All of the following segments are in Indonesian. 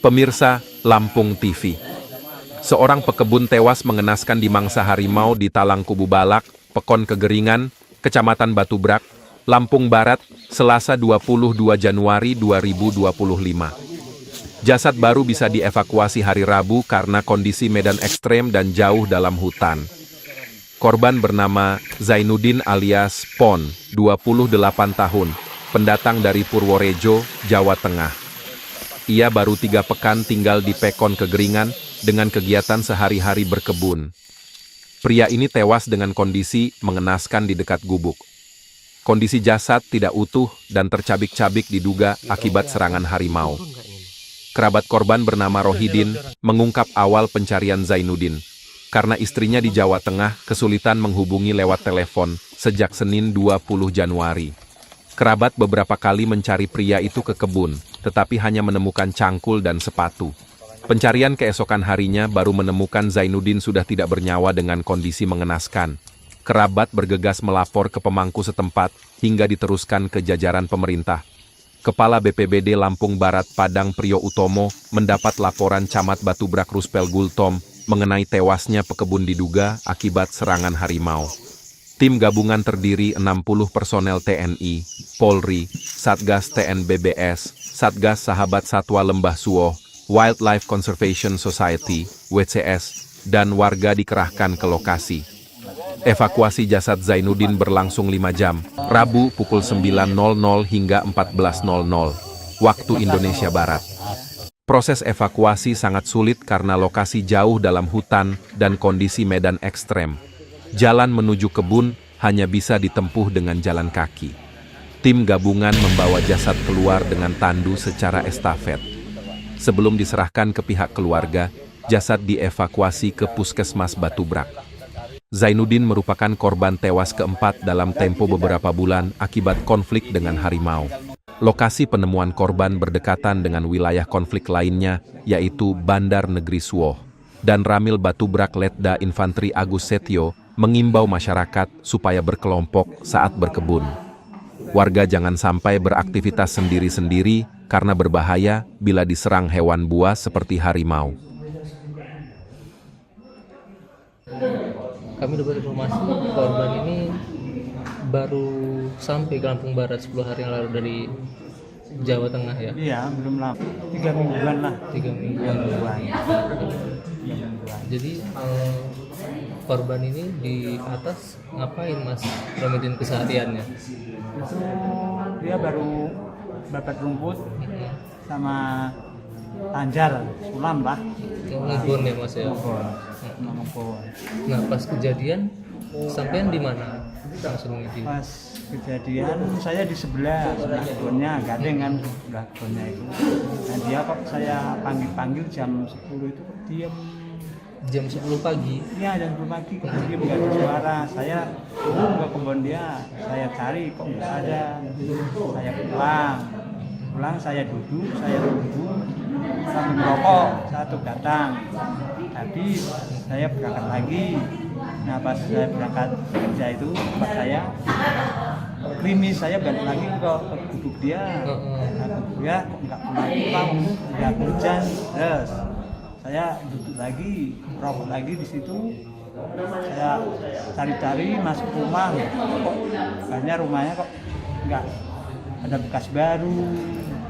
Pemirsa Lampung TV. Seorang pekebun tewas mengenaskan di mangsa harimau di Talang Kubu Balak, Pekon Kegeringan, Kecamatan Batubrak, Lampung Barat, Selasa 22 Januari 2025. Jasad baru bisa dievakuasi hari Rabu karena kondisi medan ekstrem dan jauh dalam hutan. Korban bernama Zainuddin alias Pon, 28 tahun, pendatang dari Purworejo, Jawa Tengah. Ia baru 3 pekan tinggal di Pekon Kegeringan dengan kegiatan sehari-hari berkebun. Pria ini tewas dengan kondisi mengenaskan di dekat gubuk. Kondisi jasad tidak utuh dan tercabik-cabik diduga akibat serangan harimau. Kerabat korban bernama Rohidin mengungkap awal pencarian Zainuddin karena istrinya di Jawa Tengah kesulitan menghubungi lewat telepon sejak Senin 20 Januari. Kerabat beberapa kali mencari pria itu ke kebun, tetapi hanya menemukan cangkul dan sepatu. Pencarian keesokan harinya baru menemukan Zainuddin sudah tidak bernyawa dengan kondisi mengenaskan. Kerabat bergegas melapor ke pemangku setempat hingga diteruskan ke jajaran pemerintah. Kepala BPBD Lampung Barat Padang Priyo Utomo mendapat laporan Camat Batubrak Ruspel Gultom mengenai tewasnya pekebun diduga akibat serangan harimau. Tim gabungan terdiri 60 personel TNI, Polri, Satgas TNBBS, Satgas Sahabat Satwa Lembah Suoh, Wildlife Conservation Society, WCS, dan warga dikerahkan ke lokasi. Evakuasi jasad Zainuddin berlangsung 5 jam, Rabu pukul 9.00 hingga 14.00, waktu Indonesia Barat. Proses evakuasi sangat sulit karena lokasi jauh dalam hutan dan kondisi medan ekstrem. Jalan menuju kebun hanya bisa ditempuh dengan jalan kaki. Tim gabungan membawa jasad keluar dengan tandu secara estafet. Sebelum diserahkan ke pihak keluarga, jasad dievakuasi ke Puskesmas Batubrak. Zainuddin merupakan korban tewas keempat dalam tempo beberapa bulan akibat konflik dengan harimau. Lokasi penemuan korban berdekatan dengan wilayah konflik lainnya, yaitu Bandar Negeri Suoh. Dan Ramil Batubrak Letda Infanteri Agus Setio mengimbau masyarakat supaya berkelompok saat berkebun. Warga jangan sampai beraktivitas sendiri-sendiri karena berbahaya bila diserang hewan buas seperti harimau. Kami dapat informasi korban ini baru sampai ke Lampung Barat 10 hari yang lalu dari Jawa Tengah ya? Iya, belum lama. 3 mingguan lah. 3 mingguan. Jadi korban ini di atas ngapain Mas Romadin kesehariannya? Itu dia baru babat rumput sama tanjar, sulam lah. Ngebon ya Mas ya? Ngebon. Nah pas kejadian sampean di mana Mas Romadin? Pas kejadian saya di sebelah kebunnya, gading kan sebelah kebunnya itu. Nah dia kok saya panggil jam 10 itu kok diam. Jam 10 pagi? Iya jam 10 pagi kok diam, nggak ada suara. Saya turun ke kebun dia, saya cari kok nggak ada. Saya pulang saya duduk, saya tunggu sambil merokok, satu datang. Tadi saya berangkat lagi. Nah pas saya berangkat kerja itu, pas saya krimis, saya balik lagi ke duduk dia. Nah dia nggak pulang, nggak hujan. Terus saya duduk lagi, merokok lagi di situ. Saya cari-cari masuk rumah, kok banyak rumahnya kok nggak ada bekas baru.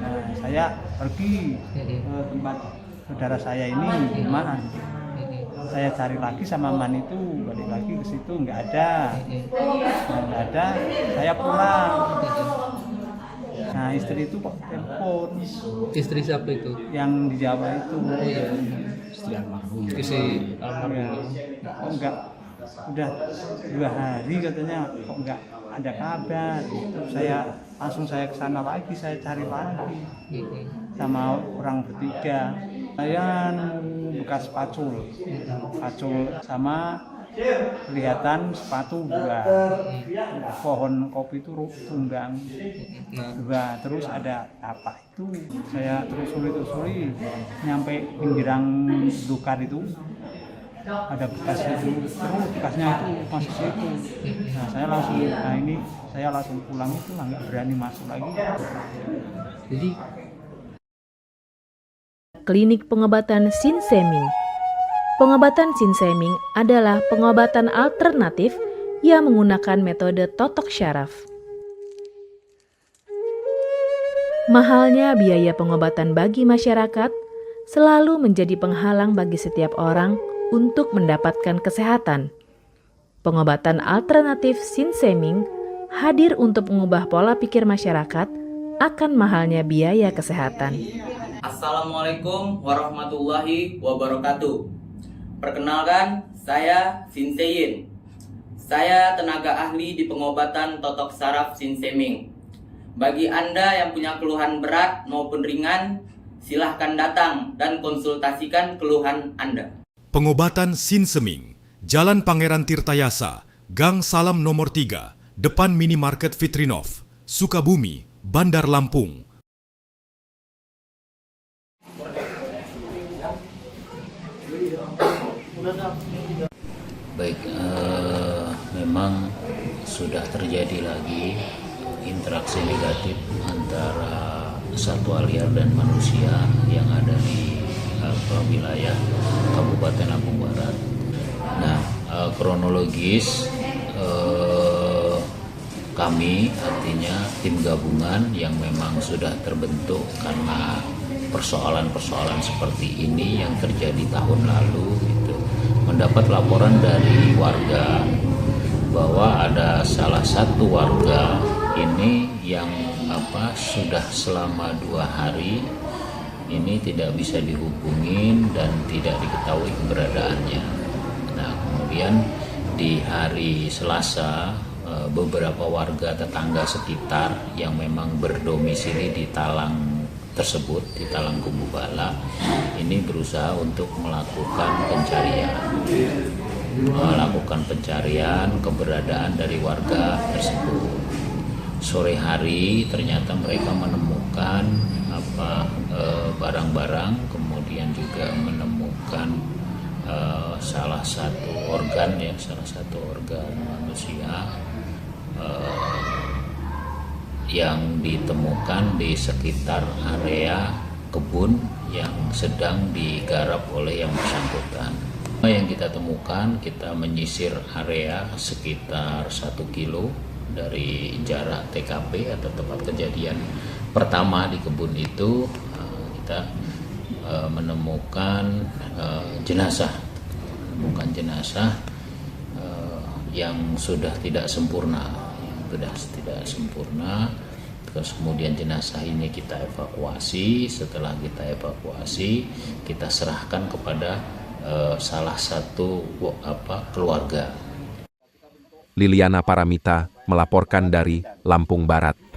Nah saya pergi ke tempat saudara saya ini di mana. Saya cari lagi sama man itu, balik lagi ke situ nggak ada. Nggak ada, saya pulang. Nah istri itu kok telepon. Istri siapa itu? Yang di Jawa itu. Oh iya. Istri almarhum. Istri almarhum. Kok enggak, udah 2 hari katanya kok enggak ada kabar. Langsung saya ke sana lagi, saya cari lagi sama orang bertiga. Saya bekas pacul sama kelihatan sepatu 2, pohon kopi itu tumbang 2, terus ada apa itu. Saya telusuri nyampe pinggiran Dukar itu, ada bekas itu, terus bekasnya itu masih situ. Nah saya langsung pulang itu nggak berani masuk lagi. Jadi Klinik pengobatan Sinseming. Pengobatan Sinseming adalah pengobatan alternatif yang menggunakan metode totok syaraf. Mahalnya biaya pengobatan bagi masyarakat selalu menjadi penghalang bagi setiap orang untuk mendapatkan kesehatan. Pengobatan alternatif Sinseming hadir untuk mengubah pola pikir masyarakat akan mahalnya biaya kesehatan. Assalamualaikum warahmatullahi wabarakatuh. Perkenalkan, saya Sinseyin. Saya tenaga ahli di pengobatan totok saraf Sinseming. Bagi Anda yang punya keluhan berat maupun ringan, silahkan datang dan konsultasikan keluhan Anda. Pengobatan Sinseming, Jalan Pangeran Tirtayasa, Gang Salam nomor 3, depan Minimarket Fitrinov, Sukabumi, Bandar Lampung. Baik, memang sudah terjadi lagi interaksi negatif antara satwa liar dan manusia yang ada di wilayah Kabupaten Lampung Barat. Nah, kronologis kami, artinya tim gabungan yang memang sudah terbentuk karena persoalan-persoalan seperti ini yang terjadi tahun lalu, gitu, mendapat laporan dari warga bahwa ada salah satu warga ini yang sudah selama 2 hari ini tidak bisa dihubungin dan tidak diketahui keberadaannya. Nah, kemudian di hari Selasa beberapa warga tetangga sekitar yang memang berdomisili di Talang tersebut, di Talang Kubu Bala, ini berusaha untuk melakukan pencarian keberadaan dari warga tersebut. Sore hari ternyata mereka menemukan barang-barang, kemudian juga menemukan salah satu organ manusia yang ditemukan di sekitar area kebun yang sedang digarap oleh yang bersangkutan. Yang kita temukan, kita menyisir area sekitar 1 kilo dari jarak TKP atau tempat kejadian pertama di kebun itu. Kita menemukan jenazah yang sudah tidak sempurna. Terus kemudian jenazah ini kita evakuasi. Setelah kita evakuasi, kita serahkan kepada salah satu keluarga. Liliana Paramita melaporkan dari Lampung Barat.